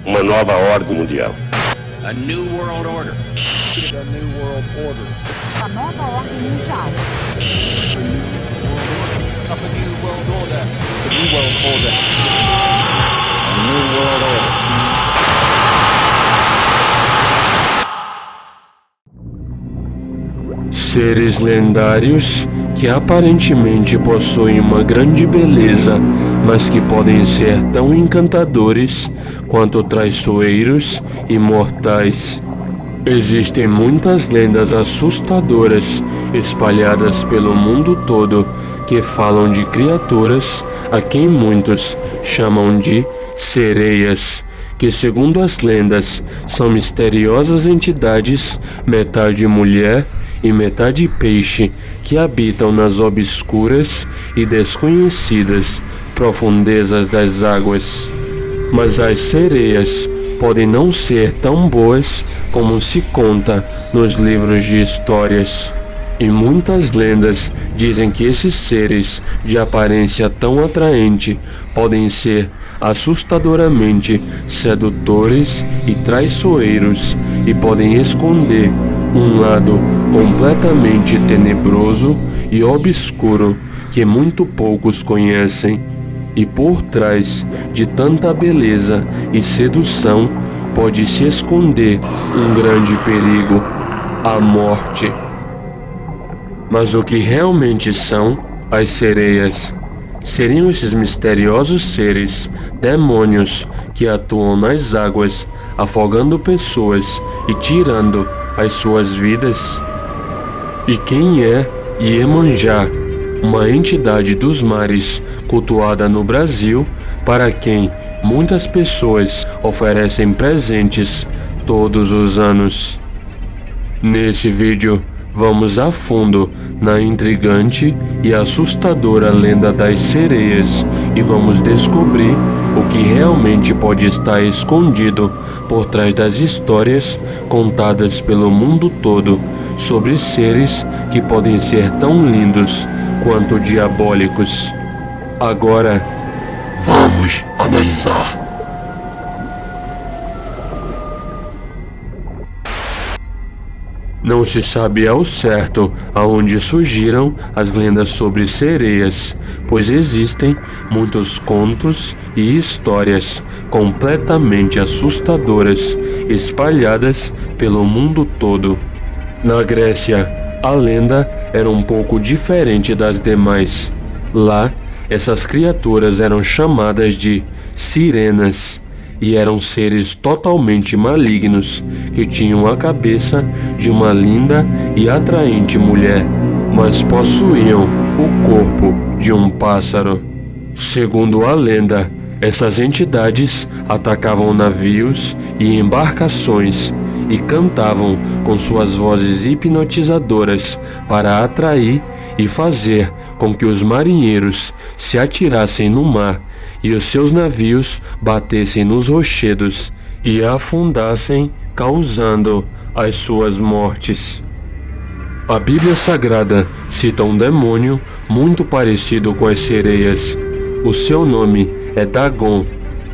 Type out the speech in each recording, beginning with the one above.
uma nova ordem mundial. A new world order. A new world order. A nova ordem mundial. Of a new world order. The new world order. A new world order. Seres lendários que aparentemente possuem uma grande beleza, mas que podem ser tão encantadores quanto traiçoeiros e mortais. Existem muitas lendas assustadoras espalhadas pelo mundo todo que falam de criaturas a quem muitos chamam de sereias, que, segundo as lendas, são misteriosas entidades, metade mulher e metade peixe, que habitam nas obscuras e desconhecidas profundezas das águas. Mas as sereias podem não ser tão boas como se conta nos livros de histórias. E muitas lendas dizem que esses seres de aparência tão atraente podem ser assustadoramente sedutores e traiçoeiros e podem esconder um lado completamente tenebroso e obscuro que muito poucos conhecem. E por trás de tanta beleza e sedução pode se esconder um grande perigo, a morte. Mas o que realmente são as sereias? Seriam esses misteriosos seres, demônios, que atuam nas águas, afogando pessoas e tirando as suas vidas? E quem é Iemanjá, uma entidade dos mares cultuada no Brasil, para quem muitas pessoas oferecem presentes todos os anos? Nesse vídeo, vamos a fundo na intrigante e assustadora lenda das sereias e vamos descobrir o que realmente pode estar escondido por trás das histórias contadas pelo mundo todo sobre seres que podem ser tão lindos quanto diabólicos. Agora, vamos analisar. Não se sabe ao certo aonde surgiram as lendas sobre sereias, pois existem muitos contos e histórias completamente assustadoras espalhadas pelo mundo todo. Na Grécia, a lenda era um pouco diferente das demais. Lá, essas criaturas eram chamadas de sirenas e eram seres totalmente malignos que tinham a cabeça de uma linda e atraente mulher, mas possuíam o corpo de um pássaro. Segundo a lenda, essas entidades atacavam navios e embarcações e cantavam com suas vozes hipnotizadoras para atrair e fazer com que os marinheiros se atirassem no mar e os seus navios batessem nos rochedos e afundassem, causando as suas mortes. A Bíblia Sagrada cita um demônio muito parecido com as sereias. O seu nome é Dagon,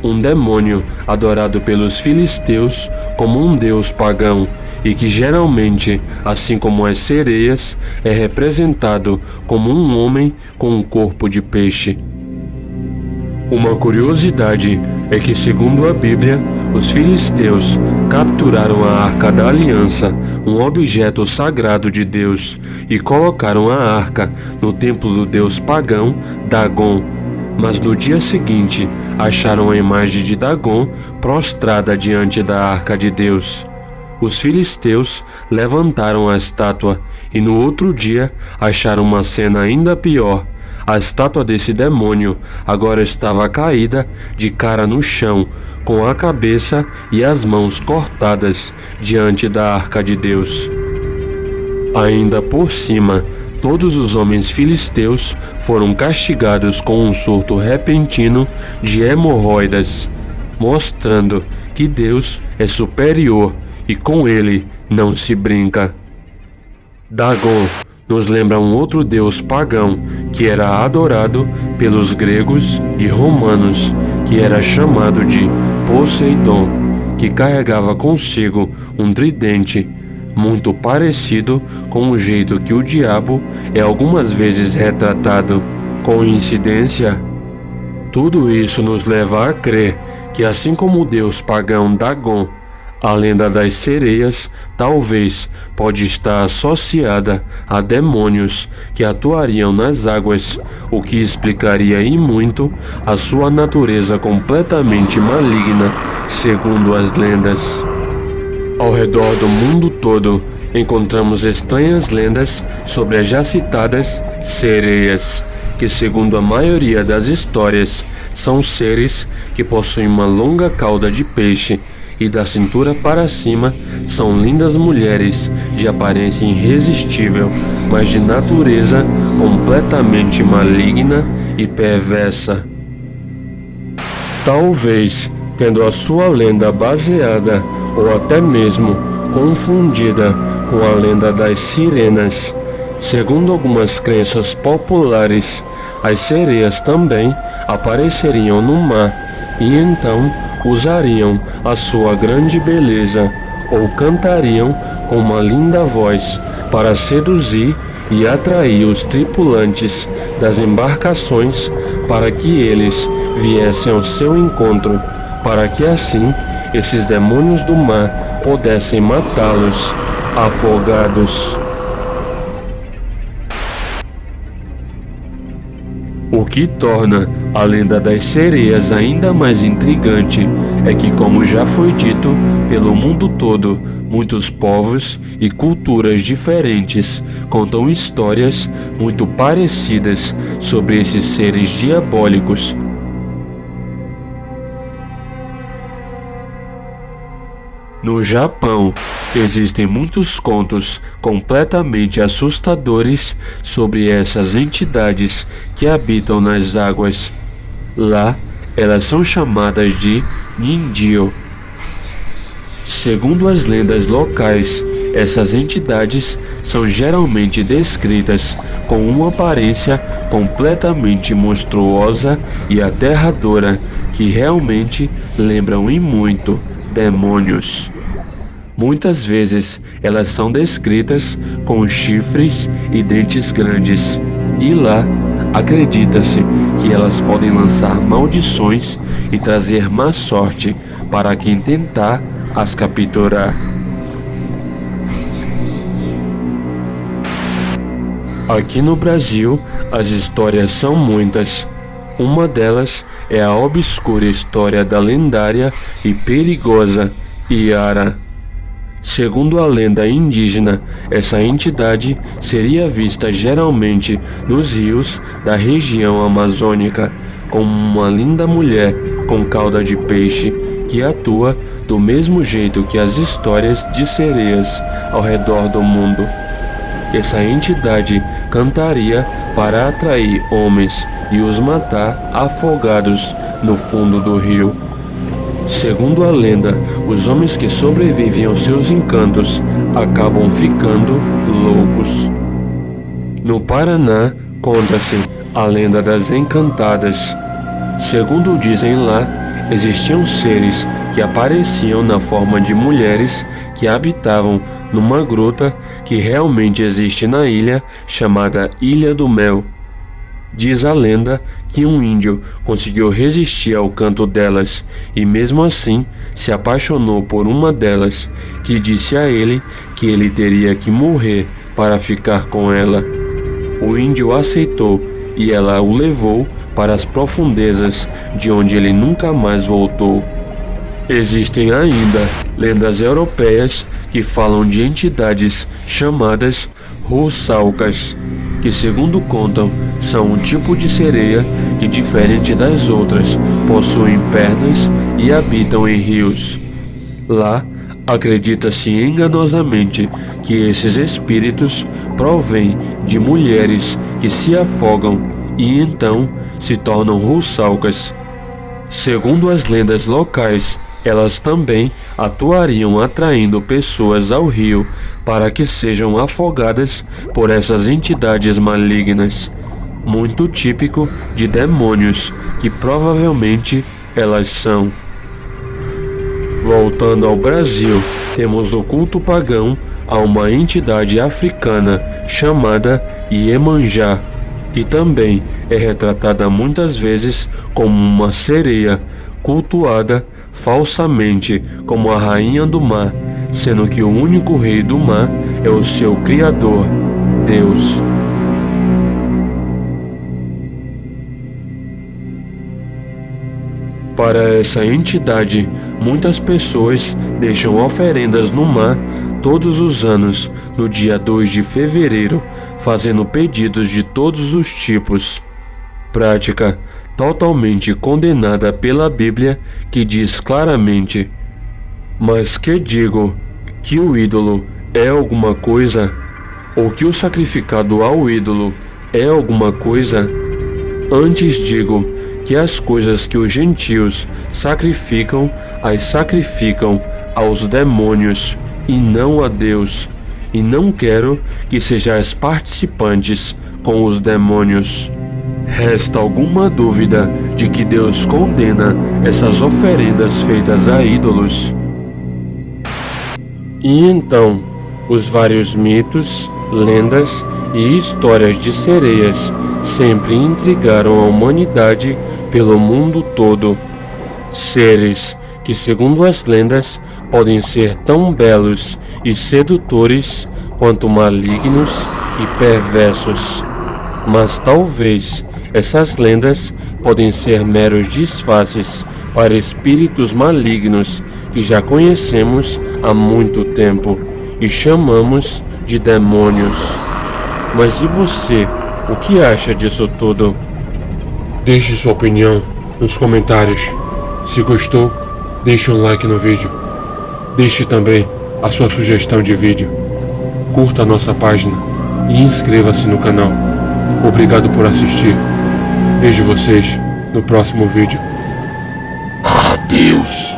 um demônio adorado pelos filisteus como um deus pagão e que geralmente, assim como as sereias, é representado como um homem com um corpo de peixe. Uma curiosidade é que, segundo a Bíblia, os filisteus capturaram a Arca da Aliança, um objeto sagrado de Deus, e colocaram a arca no templo do deus pagão Dagon. Mas no dia seguinte, acharam a imagem de Dagon prostrada diante da Arca de Deus. Os filisteus levantaram a estátua e no outro dia acharam uma cena ainda pior. A estátua desse demônio agora estava caída de cara no chão, com a cabeça e as mãos cortadas diante da Arca de Deus. Ainda por cima, todos os homens filisteus foram castigados com um surto repentino de hemorroidas, mostrando que Deus é superior e com ele não se brinca. Dagon nos lembra um outro deus pagão que era adorado pelos gregos e romanos, que era chamado de Poseidon, que carregava consigo um tridente, muito parecido com o jeito que o diabo é algumas vezes retratado. Coincidência? Tudo isso nos leva a crer que, assim como o deus pagão Dagon, a lenda das sereias talvez pode estar associada a demônios que atuariam nas águas, o que explicaria e muito a sua natureza completamente maligna, segundo as lendas. Ao redor do mundo todo, encontramos estranhas lendas sobre as já citadas sereias, que, segundo a maioria das histórias, são seres que possuem uma longa cauda de peixe e da cintura para cima são lindas mulheres de aparência irresistível, mas de natureza completamente maligna e perversa. Talvez tendo a sua lenda baseada ou até mesmo confundida com a lenda das sirenas. Segundo algumas crenças populares, as sereias também apareceriam no mar e então usariam a sua grande beleza ou cantariam com uma linda voz para seduzir e atrair os tripulantes das embarcações para que eles viessem ao seu encontro, para que assim esses demônios do mar pudessem matá-los afogados. O que torna a lenda das sereias ainda mais intrigante é que, como já foi dito, pelo mundo todo, muitos povos e culturas diferentes contam histórias muito parecidas sobre esses seres diabólicos. No Japão, existem muitos contos completamente assustadores sobre essas entidades que habitam nas águas. Lá, elas são chamadas de Ninjyo. Segundo as lendas locais, essas entidades são geralmente descritas com uma aparência completamente monstruosa e aterradora que realmente lembram em muito demônios. Muitas vezes elas são descritas com chifres e dentes grandes, e lá acredita-se que elas podem lançar maldições e trazer má sorte para quem tentar as capturar. Aqui no Brasil, as histórias são muitas. Uma delas é a obscura história da lendária e perigosa Iara. Segundo a lenda indígena, essa entidade seria vista geralmente nos rios da região amazônica, como uma linda mulher com cauda de peixe que atua do mesmo jeito que as histórias de sereias ao redor do mundo. Essa entidade cantaria para atrair homens e os matar afogados no fundo do rio. Segundo a lenda, os homens que sobrevivem aos seus encantos acabam ficando loucos. No Paraná, conta-se a lenda das encantadas. Segundo dizem lá, existiam seres que apareciam na forma de mulheres que habitavam numa gruta que realmente existe na ilha chamada Ilha do Mel. Diz a lenda que um índio conseguiu resistir ao canto delas e mesmo assim se apaixonou por uma delas, que disse a ele que ele teria que morrer para ficar com ela. O índio aceitou e ela o levou para as profundezas, de onde ele nunca mais voltou. Existem ainda lendas europeias que falam de entidades chamadas russalcas, que, segundo contam, são um tipo de sereia que, diferente das outras, possuem pernas e habitam em rios. Lá, acredita-se enganosamente que esses espíritos provêm de mulheres que se afogam e então se tornam russalcas. Segundo as lendas locais, elas também atuariam atraindo pessoas ao rio para que sejam afogadas por essas entidades malignas, muito típico de demônios que provavelmente elas são. Voltando ao Brasil, temos o culto pagão a uma entidade africana chamada Iemanjá, que também é retratada muitas vezes como uma sereia, cultuada falsamente como a rainha do mar, sendo que o único rei do mar é o seu criador, Deus. Para essa entidade, muitas pessoas deixam oferendas no mar todos os anos, no dia 2 de fevereiro, fazendo pedidos de todos os tipos. Prática totalmente condenada pela Bíblia, que diz claramente: mas que digo que o ídolo é alguma coisa, ou que o sacrificado ao ídolo é alguma coisa? Antes digo que as coisas que os gentios sacrificam, as sacrificam aos demônios e não a Deus, e não quero que sejais participantes com os demônios. Resta alguma dúvida de que Deus condena essas oferendas feitas a ídolos? E então, os vários mitos, lendas e histórias de sereias sempre intrigaram a humanidade pelo mundo todo. Seres que, segundo as lendas, podem ser tão belos e sedutores quanto malignos e perversos. Mas talvez essas lendas podem ser meros disfarces para espíritos malignos que já conhecemos há muito tempo e chamamos de demônios. Mas e você, o que acha disso tudo? Deixe sua opinião nos comentários. Se gostou, deixe um like no vídeo. Deixe também a sua sugestão de vídeo. Curta a nossa página e inscreva-se no canal. Obrigado por assistir. Vejo vocês no próximo vídeo. Adeus.